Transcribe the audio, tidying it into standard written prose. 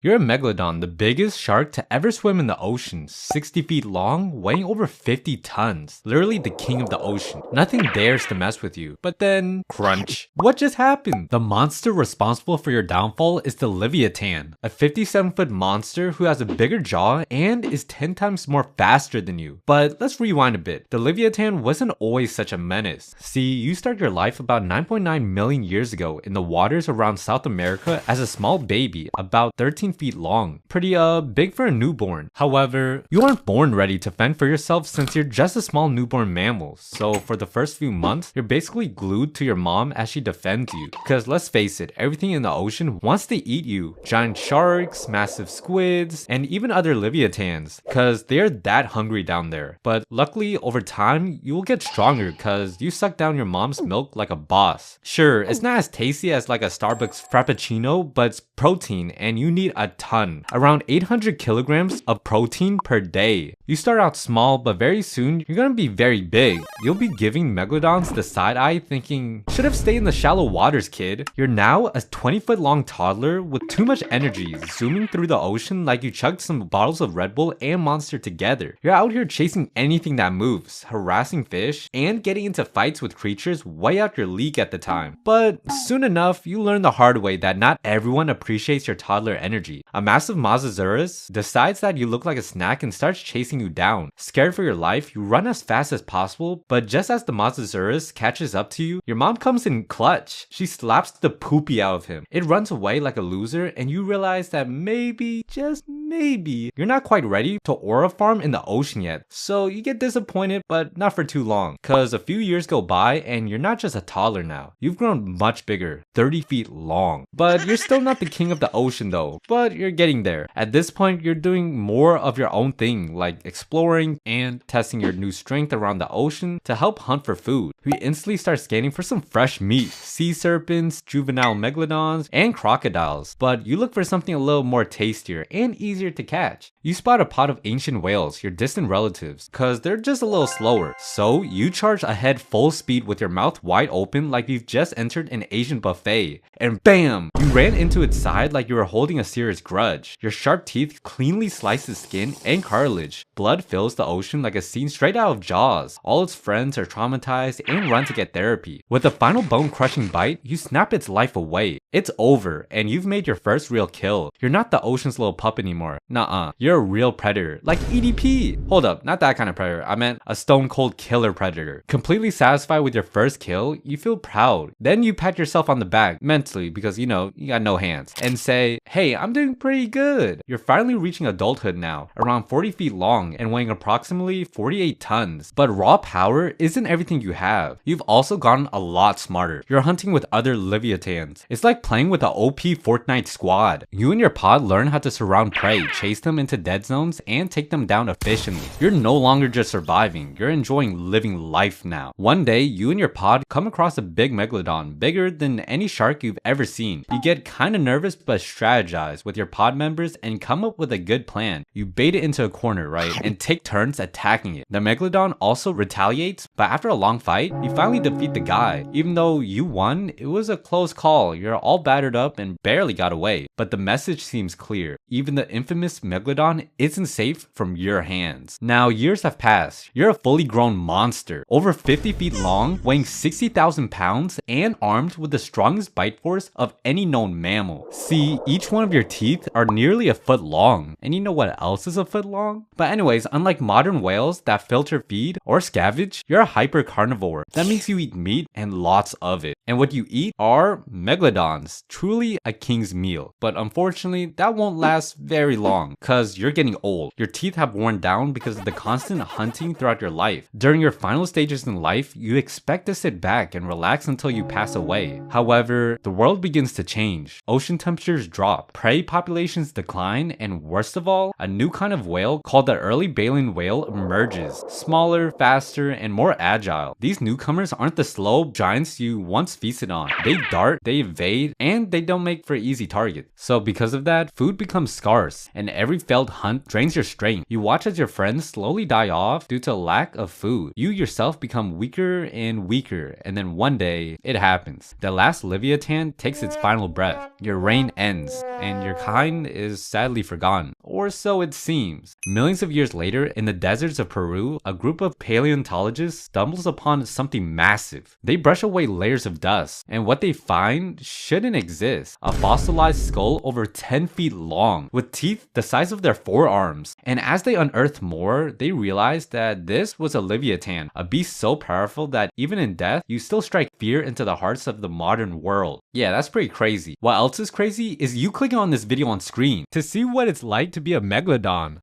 You're a megalodon, the biggest shark to ever swim in the ocean, 60 feet long, weighing over 50 tons. Literally the king of the ocean. Nothing dares to mess with you. But then, crunch. What just happened? The monster responsible for your downfall is the Leviathan, a 57-foot monster who has a bigger jaw and is 10 times more faster than you. But let's rewind a bit. The Leviathan wasn't always such a menace. See, you start your life about 9.9 million years ago in the waters around South America as a small baby, about 13 feet long. Pretty big for a newborn. However, you aren't born ready to fend for yourself since you're just a small newborn mammal. So for the first few months, you're basically glued to your mom as she defends you. Because let's face it, everything in the ocean wants to eat you. Giant sharks, massive squids, and even other leviathans. Because they're that hungry down there. But luckily, over time, you will get stronger because you suck down your mom's milk like a boss. Sure, it's not as tasty as like a Starbucks Frappuccino, but it's protein and you need a ton. Around 800 kilograms of protein per day. You start out small, but very soon, you're gonna be very big. You'll be giving megalodons the side eye thinking, should have stayed in the shallow waters, kid. You're now a 20-foot long toddler with too much energy, zooming through the ocean like you chugged some bottles of Red Bull and Monster together. You're out here chasing anything that moves, harassing fish, and getting into fights with creatures way out your league at the time. But soon enough, you learn the hard way that not everyone appreciates your toddler energy. A massive Mosasaurus decides that you look like a snack and starts chasing you down. Scared for your life, you run as fast as possible, but just as the Mosasaurus catches up to you, your mom comes in clutch. She slaps the poopy out of him. It runs away like a loser, and you realize that maybe, just maybe, you're not quite ready to aura farm in the ocean yet. So you get disappointed, but not for too long, cause a few years go by and you're not just a toddler now. You've grown much bigger, 30 feet long. But you're still not the king of the ocean though, but you're getting there. At this point, you're doing more of your own thing, like exploring and testing your new strength around the ocean to help hunt for food. You instantly start scanning for some fresh meat, sea serpents, juvenile megalodons, and crocodiles. But you look for something a little more tastier and easier to catch. You spot a pod of ancient whales, your distant relatives, cause they're just a little slower. So you charge ahead full speed with your mouth wide open like you've just entered an Asian buffet. And bam! You ran into its side like you were holding a serious grudge. Your sharp teeth cleanly slice the skin and cartilage. Blood fills the ocean like a scene straight out of Jaws. All its friends are traumatized and run to get therapy. With a final bone-crushing bite, you snap its life away. It's over, and you've made your first real kill. You're not the ocean's little pup anymore. Nuh-uh. You're a real predator, like EDP. Hold up, not that kind of predator. I meant a stone-cold killer predator. Completely satisfied with your first kill, you feel proud. Then you pat yourself on the back, mentally, because you know, you got no hands, and say, hey, I'm doing pretty good. You're finally reaching adulthood now, around 40 feet long and weighing approximately 48 tons. But raw power isn't everything you have. You've also gotten a lot smarter. You're hunting with other leviathans. It's like playing with the OP Fortnite squad. You and your pod learn how to surround prey, chase them into dead zones, and take them down efficiently. You're no longer just surviving, you're enjoying living life now. One day, you and your pod come across a big megalodon, bigger than any shark you've ever seen. You get kinda nervous but strategize with your pod members and come up with a good plan. You bait it into a corner, right, and take turns attacking it. The megalodon also retaliates, but after a long fight, you finally defeat the guy. Even though you won, it was a close call. You're all battered up and barely got away. But the message seems clear. Even the infamous megalodon isn't safe from your hands. Now, years have passed. You're a fully grown monster, over 50 feet long, weighing 60,000 pounds, and armed with the strongest bite force of any known mammal. See, each one of your teeth are nearly a foot long. And you know what else is a foot long? But anyways, unlike modern whales that filter feed or scavenge, you're a hyper carnivore. That makes you eat meat and lots of it. And what you eat are megalodons. Truly a king's meal. But unfortunately, that won't last very long, cause you're getting old. Your teeth have worn down because of the constant hunting throughout your life. During your final stages in life, you expect to sit back and relax until you pass away. However, the world begins to change. Ocean temperatures drop, prey populations decline, and worst of all, a new kind of whale called the early baleen whale emerges, smaller, faster, and more agile. These newcomers aren't the slow giants you once feasted on. They dart, they evade, and they don't make for easy targets. So because of that, food becomes scarce, and every failed hunt drains your strength. You watch as your friends slowly die off due to lack of food. You yourself become weaker and weaker, and then one day, it happens. The last Leviathan takes its final breath. Your reign ends, and your kind is sadly forgotten. Or so it seems. Millions of years later, in the deserts of Peru, a group of paleontologists stumbles upon something massive. They brush away layers of dust, and what they find shouldn't exist. A fossilized skull over 10 feet long, with teeth the size of their forearms. And as they unearth more, they realize that this was a Leviathan, a beast so powerful that even in death, you still strike fear into the hearts of the modern world. Yeah, that's pretty crazy. What else is crazy is you clicking on this video on screen to see what it's like to be a megalodon.